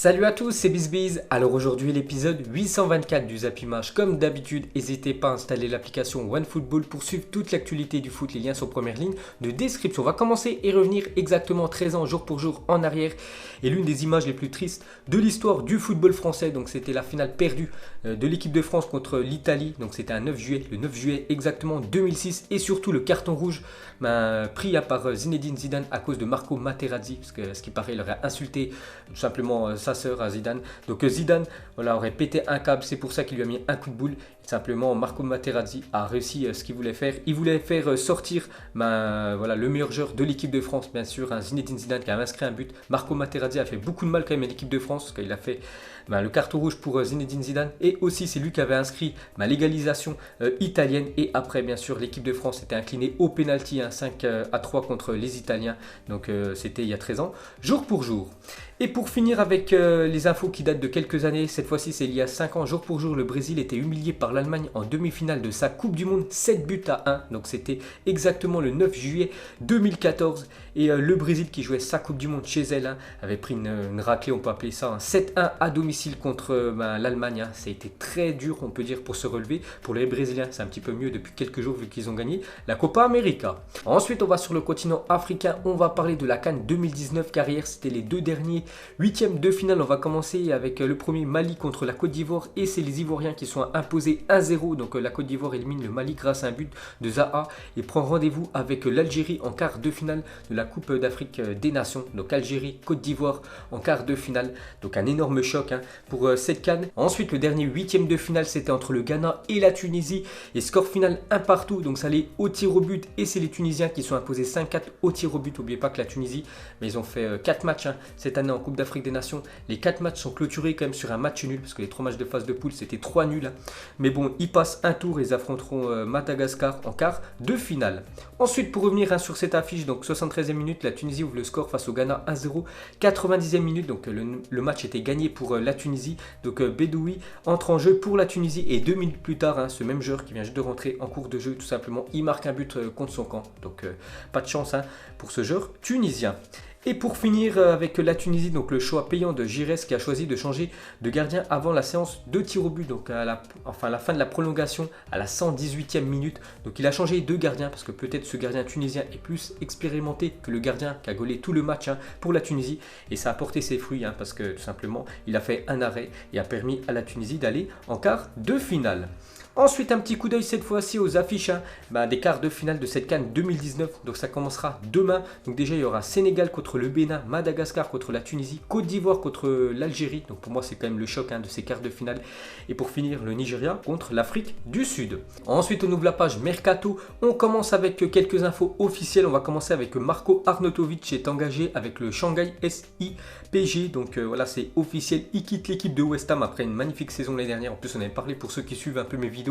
Salut à tous, c'est BizBiz. Alors aujourd'hui l'épisode 824 du Zappy Match. Comme d'habitude, n'hésitez pas à installer l'application OneFootball pour suivre toute l'actualité du foot. Les liens sont en première ligne de description. On va commencer et revenir exactement 13 ans jour pour jour en arrière. Et l'une des images les plus tristes de l'histoire du football français. Donc c'était la finale perdue de l'équipe de France contre l'Italie. Donc c'était un 9 juillet, le 9 juillet exactement 2006. Et surtout le carton rouge pris par Zinedine Zidane à cause de Marco Materazzi. Parce que ce qui paraît, il aurait insulté tout simplement sa sœur à Zidane. Donc Zidane aurait pété un câble, c'est pour ça qu'il lui a mis un coup de boule. Simplement, Marco Materazzi a réussi ce qu'il voulait faire. Il voulait faire sortir le meilleur joueur de l'équipe de France, bien sûr, Zinedine Zidane qui a inscrit un but. Marco Materazzi a fait beaucoup de mal quand même à l'équipe de France, parce qu'il a fait le carton rouge pour Zinedine Zidane. Et aussi, c'est lui qui avait inscrit l'égalisation italienne. Et après, bien sûr, l'équipe de France était inclinée au pénalty, 5-3 contre les Italiens. Donc, c'était il y a 13 ans, jour pour jour. Et pour finir avec les infos qui datent de quelques années, cette fois-ci c'est il y a 5 ans, jour pour jour, le Brésil était humilié par l'Allemagne en demi-finale de sa Coupe du Monde, 7-1. Donc c'était exactement le 9 juillet 2014. Et le Brésil qui jouait sa Coupe du Monde chez elle avait pris une raclée, on peut appeler ça, 7-1 à domicile contre l'Allemagne. Ça a été très dur, on peut dire, pour se relever. Pour les Brésiliens, c'est un petit peu mieux depuis quelques jours vu qu'ils ont gagné la Copa América. Ensuite, on va sur le continent africain, on va parler de la CAN 2019 car hier, c'était les deux derniers huitièmes de finale. On va commencer avec le premier Mali contre la Côte d'Ivoire et c'est les Ivoiriens qui sont imposés 1-0. Donc la Côte d'Ivoire élimine le Mali grâce à un but de Zaha et prend rendez-vous avec l'Algérie en quart de finale de la Coupe d'Afrique des Nations. Donc Algérie, Côte d'Ivoire en quart de finale. Donc un énorme choc pour cette CAN. Ensuite, le dernier huitième de finale, c'était entre le Ghana et la Tunisie et score final 1-1. Donc ça allait au tir au but et c'est les Tunisiens qui sont imposés 5-4 au tir au but. N'oubliez pas que la Tunisie, mais ils ont fait 4 matchs cette année en Coupe d'Afrique des Nations. Les 4 matchs sont clôturés quand même sur un match nul parce que les 3 matchs de phase de poule c'était 3 nuls. Mais bon, ils passent un tour et ils affronteront Madagascar en quart de finale. Ensuite, pour revenir sur cette affiche, donc 73e minute, la Tunisie ouvre le score face au Ghana 1-0. 90e minute, donc le match était gagné pour la Tunisie. Donc Bedoui entre en jeu pour la Tunisie et 2 minutes plus tard, ce même joueur qui vient juste de rentrer en cours de jeu, tout simplement, il marque un but contre son camp. Donc pas de chance pour ce joueur tunisien. Et pour finir avec la Tunisie, donc le choix payant de Giresse qui a choisi de changer de gardien avant la séance de tir au but, donc à la fin de la prolongation à la 118e minute. Donc il a changé de gardien parce que peut-être ce gardien tunisien est plus expérimenté que le gardien qui a gaulé tout le match pour la Tunisie. Et ça a porté ses fruits parce que tout simplement il a fait un arrêt et a permis à la Tunisie d'aller en quart de finale. Ensuite, un petit coup d'œil cette fois-ci aux affiches des quarts de finale de cette CAN 2019. Donc ça commencera demain. Donc déjà, il y aura Sénégal contre le Bénin, Madagascar contre la Tunisie, Côte d'Ivoire contre l'Algérie. Donc pour moi, c'est quand même le choc de ces quarts de finale. Et pour finir, le Nigeria contre l'Afrique du Sud. Ensuite, on ouvre la page Mercato. On commence avec quelques infos officielles. On va commencer avec Marko Arnautovic qui est engagé avec le Shanghai SIPG. Donc voilà, c'est officiel. Il quitte l'équipe de West Ham après une magnifique saison l'année dernière. En plus, on avait parlé pour ceux qui suivent un peu mes vidéos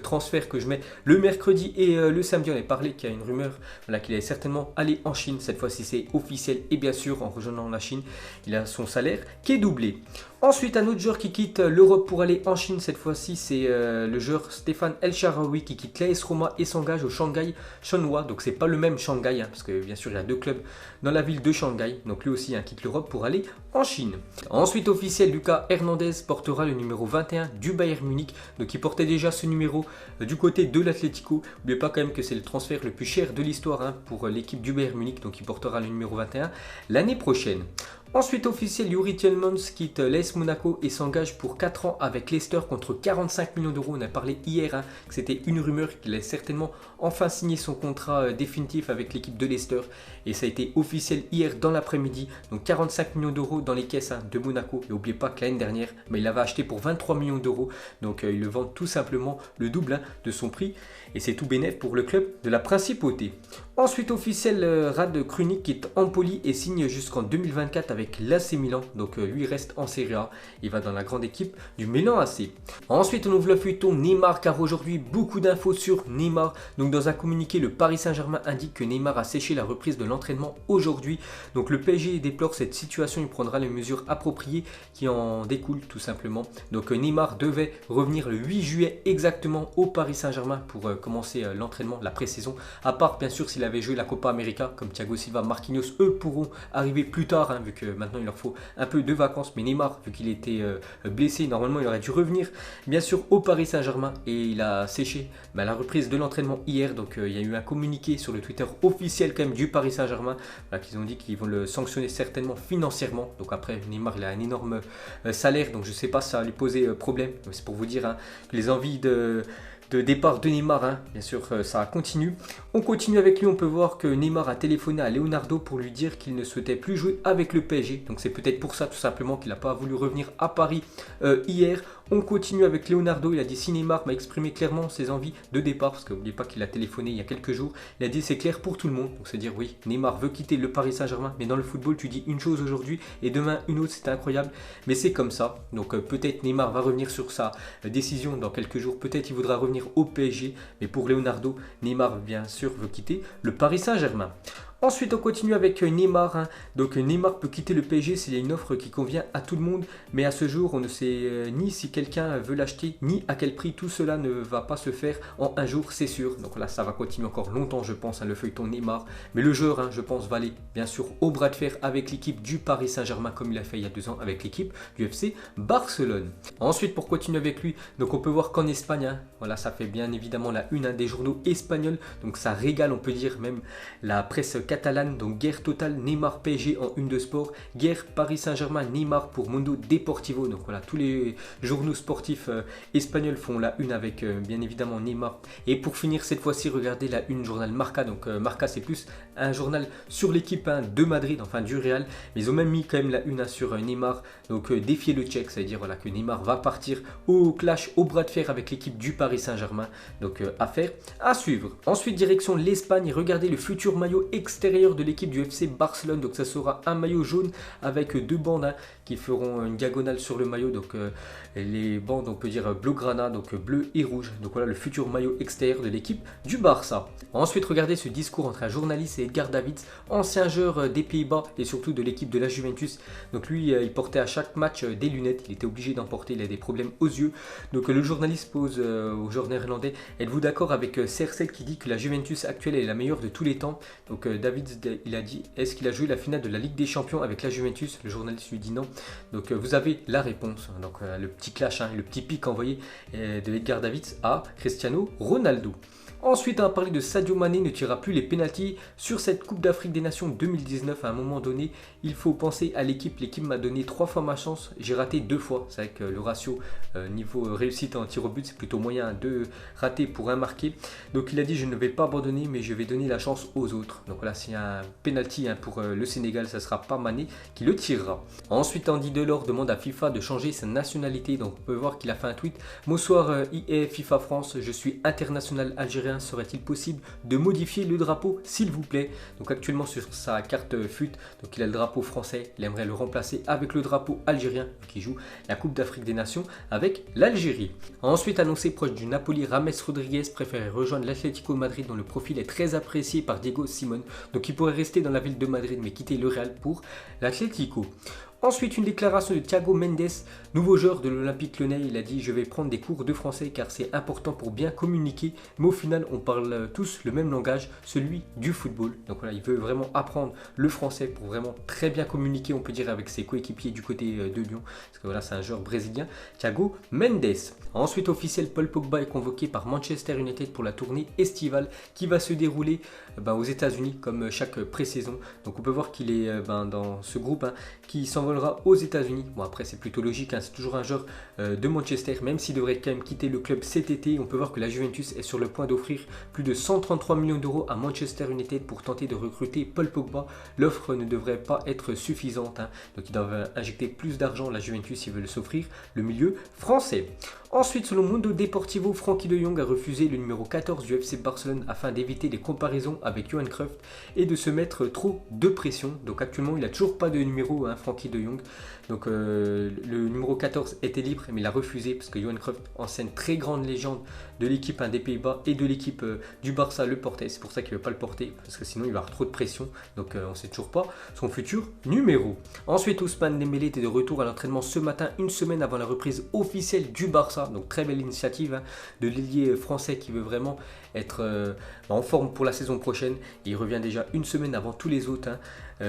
transfert que je mets le mercredi et le samedi. On avait parlé qu'il y a une rumeur qu'il allait certainement aller en Chine. Cette fois-ci, c'est officiel et bien sûr, en rejoignant la Chine, il a son salaire qui est doublé. Ensuite, un autre joueur qui quitte l'Europe pour aller en Chine, cette fois-ci, c'est le joueur Stéphane El Shaarawy qui quitte l'AS Roma et s'engage au Shanghai Shenhua. Donc, c'est pas le même Shanghai, parce que bien sûr, il y a 2 clubs dans la ville de Shanghai. Donc, lui aussi quitte l'Europe pour aller en Chine. Ensuite, officiel, Lucas Hernandez portera le numéro 21 du Bayern Munich. Donc, il portait déjà ce numéro du côté de l'Atlético. N'oubliez pas quand même que c'est le transfert le plus cher de l'histoire pour l'équipe du Bayern Munich. Donc, il portera le numéro 21 l'année prochaine. Ensuite, officiel, Youri Tielemans quitte l'AS Monaco et s'engage pour 4 ans avec Leicester contre 45 millions d'euros. On a parlé hier que c'était une rumeur qu'il allait certainement enfin signer son contrat définitif avec l'équipe de Leicester. Et ça a été officiel hier dans l'après-midi. Donc 45 millions d'euros dans les caisses de Monaco. Et n'oubliez pas que l'année dernière, il l'avait acheté pour 23 millions d'euros. Donc il le vend tout simplement le double de son prix. Et c'est tout bénef pour le club de la Principauté. Ensuite, officiel, Rad Krunic quitte Empoli et signe jusqu'en 2024 avec l'AC Milan. Donc lui reste en Serie A. Il va dans la grande équipe du Milan AC. Ensuite, on ouvre le feuilleton Neymar car aujourd'hui, beaucoup d'infos sur Neymar. Donc dans un communiqué, le Paris Saint-Germain indique que Neymar a séché la reprise de l'entraînement aujourd'hui. Donc le PSG déplore cette situation. Il prendra les mesures appropriées qui en découlent tout simplement. Donc Neymar devait revenir le 8 juillet exactement au Paris Saint-Germain pour commencer l'entraînement, la pré-saison. À part bien sûr s'il avaient joué la Copa América, comme Thiago Silva, Marquinhos, eux pourront arriver plus tard, vu que maintenant il leur faut un peu de vacances. Mais Neymar, vu qu'il était blessé, normalement il aurait dû revenir bien sûr au Paris Saint-Germain et il a séché la reprise de l'entraînement hier. Donc il y a eu un communiqué sur le Twitter officiel quand même du Paris Saint-Germain, qu'ils ont dit qu'ils vont le sanctionner certainement financièrement. Donc après Neymar il a un énorme salaire, donc je ne sais pas si ça va lui poser problème. C'est pour vous dire que les envies de départ de Neymar, bien sûr ça continue. On continue avec lui, on peut voir que Neymar a téléphoné à Leonardo pour lui dire qu'il ne souhaitait plus jouer avec le PSG. Donc c'est peut-être pour ça tout simplement qu'il n'a pas voulu revenir à Paris hier. On continue avec Leonardo, il a dit si Neymar m'a exprimé clairement ses envies de départ, parce que n'oubliez pas qu'il a téléphoné il y a quelques jours, il a dit c'est clair pour tout le monde. Donc c'est dire oui, Neymar veut quitter le Paris Saint-Germain, mais dans le football tu dis une chose aujourd'hui et demain une autre, c'est incroyable, mais c'est comme ça. Donc peut-être Neymar va revenir sur sa décision dans quelques jours, peut-être il voudra revenir au PSG, mais pour Leonardo, Neymar bien sûr veut quitter le Paris Saint-Germain. Ensuite, on continue avec Neymar. Donc Neymar peut quitter le PSG s'il y a une offre qui convient à tout le monde. Mais à ce jour, on ne sait ni si quelqu'un veut l'acheter, ni à quel prix. Tout cela ne va pas se faire en un jour, c'est sûr. Donc là, ça va continuer encore longtemps, je pense, le feuilleton Neymar. Mais le joueur, je pense, va aller bien sûr au bras de fer avec l'équipe du Paris Saint-Germain, comme il a fait il y a 2 ans avec l'équipe du FC Barcelone. Ensuite, pour continuer avec lui, donc on peut voir qu'en Espagne, voilà, ça fait bien évidemment la une des journaux espagnols. Donc ça régale, on peut dire, même la presse catalane. Donc guerre totale, Neymar PSG en une de sport, guerre Paris Saint-Germain, Neymar pour Mundo Deportivo. Donc voilà, tous les journaux sportifs espagnols font la une avec bien évidemment Neymar. Et pour finir cette fois-ci, regardez la une journal Marca. Donc Marca c'est plus un journal sur l'équipe de Madrid, enfin du Real, mais ils ont même mis quand même la une sur Neymar. Donc défier le Tchèque, c'est-à-dire voilà, que Neymar va partir au clash, au bras de fer avec l'équipe du Paris Saint-Germain. Donc affaire à suivre. Ensuite direction l'Espagne, regardez le futur maillot extérieur de l'équipe du FC Barcelone. Donc ça sera un maillot jaune avec 2 bandes qui feront une diagonale sur le maillot. Donc les bandes on peut dire blaugrana, donc bleu et rouge. Donc voilà le futur maillot extérieur de l'équipe du Barça. Ensuite regardez ce discours entre un journaliste et Edgar Davids, ancien joueur des Pays-Bas et surtout de l'équipe de la Juventus. Donc lui il portait à chaque match des lunettes, il était obligé d'en porter, il a des problèmes aux yeux. Donc le journaliste pose au joueur néerlandais, êtes-vous d'accord avec CR7 qui dit que la Juventus actuelle est la meilleure de tous les temps? Donc Davids il a dit, est-ce qu'il a joué la finale de la Ligue des Champions avec la Juventus? Le journaliste lui dit non. Donc vous avez la réponse. Donc le petit clash, le petit pic envoyé de Edgar Davids à Cristiano Ronaldo. Ensuite, on va parler de Sadio Mané ne tirera plus les pénaltys sur cette Coupe d'Afrique des Nations 2019. À un moment donné, il faut penser à l'équipe. L'équipe m'a donné 3 fois ma chance. J'ai raté 2 fois. C'est vrai que le ratio niveau réussite en tir au but, c'est plutôt moyen, 2 ratés pour 1 marqué. Donc il a dit, je ne vais pas abandonner, mais je vais donner la chance aux autres. Donc là, s'il y a un penalty pour le Sénégal, ça ne sera pas Mané qui le tirera. Ensuite, Andy Delors demande à FIFA de changer sa nationalité. Donc on peut voir qu'il a fait un tweet. Bonsoir EA FIFA France, je suis international algérien. Serait-il possible de modifier le drapeau s'il vous plaît? Donc actuellement sur sa carte FUT, donc il a le drapeau français, il aimerait le remplacer avec le drapeau algérien qui joue la Coupe d'Afrique des Nations avec l'Algérie. Ensuite annoncé proche du Napoli, Rames Rodriguez préfère rejoindre l'Atlético Madrid dont le profil est très apprécié par Diego Simón. Donc il pourrait rester dans la ville de Madrid mais quitter le Real pour l'Atlético. Ensuite, une déclaration de Thiago Mendes, nouveau joueur de l'Olympique Lyonnais. Il a dit « Je vais prendre des cours de français car c'est important pour bien communiquer. » Mais au final, on parle tous le même langage, celui du football. Donc voilà, il veut vraiment apprendre le français pour vraiment très bien communiquer, on peut dire, avec ses coéquipiers du côté de Lyon. Parce que voilà, c'est un joueur brésilien, Thiago Mendes. Ensuite, officiel, Paul Pogba est convoqué par Manchester United pour la tournée estivale qui va se dérouler aux États-Unis comme chaque pré-saison. Donc on peut voir qu'il est dans ce groupe qui s'envolera aux États-Unis. Bon après c'est plutôt logique, c'est toujours un joueur de Manchester, même s'il devrait quand même quitter le club cet été. On peut voir que la Juventus est sur le point d'offrir plus de 133 millions d'euros à Manchester United pour tenter de recruter Paul Pogba. L'offre ne devrait pas être suffisante, donc ils doivent injecter plus d'argent. La Juventus, ils veulent s'offrir le milieu français. Ensuite, selon Mundo Deportivo, Frenkie de Jong a refusé le numéro 14 du FC Barcelone afin d'éviter les comparaisons avec Johan Cruyff et de se mettre trop de pression. Donc actuellement, il n'a toujours pas de numéro, Frenkie de de Jong. Donc le numéro 14 était libre, mais il a refusé parce que Johan Cruyff, ancienne très grande légende de l'équipe des Pays-Bas et de l'équipe du Barça, le portait. C'est pour ça qu'il ne veut pas le porter, parce que sinon il va avoir trop de pression. Donc on ne sait toujours pas son futur numéro. Ensuite, Ousmane Dembélé était de retour à l'entraînement ce matin, une semaine avant la reprise officielle du Barça. Donc très belle initiative de l'ailier français qui veut vraiment être en forme pour la saison prochaine. Il revient déjà une semaine avant tous les autres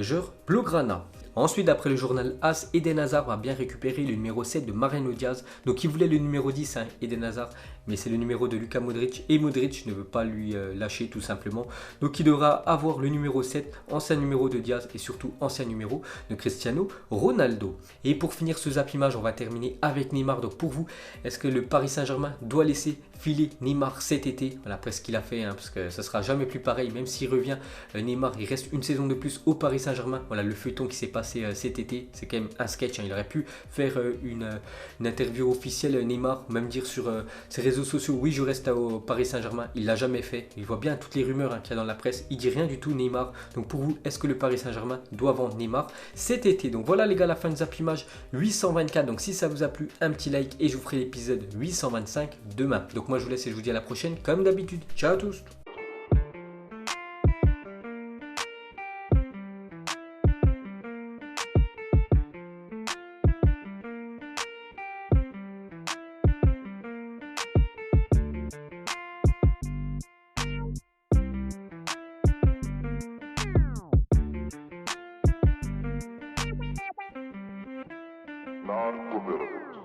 joueurs Blaugrana. Ensuite, d'après le journal AS, Eden Hazard va bien récupérer le numéro 7 de Mariano Diaz. Donc il voulait le numéro 10, Eden Hazard, mais c'est le numéro de Luka Modric et Modric ne veut pas lui lâcher tout simplement. Donc il devra avoir le numéro 7, ancien numéro de Diaz et surtout ancien numéro de Cristiano Ronaldo. Et pour finir ce Zap Image, on va terminer avec Neymar. Donc pour vous, est-ce que le Paris Saint-Germain doit laisser filer Neymar cet été? Voilà, après ce qu'il a fait, parce que ça sera jamais plus pareil. Même s'il revient, Neymar, il reste une saison de plus au Paris Saint-Germain. Voilà le feuilleton qui s'est passé cet été, c'est quand même un sketch. Il aurait pu faire une interview officielle Neymar, même dire sur ses réseaux sociaux, oui je reste au Paris Saint-Germain. Il l'a jamais fait. Il voit bien toutes les rumeurs qu'il y a dans la presse. Il dit rien du tout Neymar. Donc pour vous, est-ce que le Paris Saint-Germain doit vendre Neymar cet été? Donc voilà les gars, la fin de Zap Image 824. Donc si ça vous a plu, un petit like et je vous ferai l'épisode 825 demain. Donc moi je vous laisse et je vous dis à la prochaine comme d'habitude. Ciao à tous. Non-committal.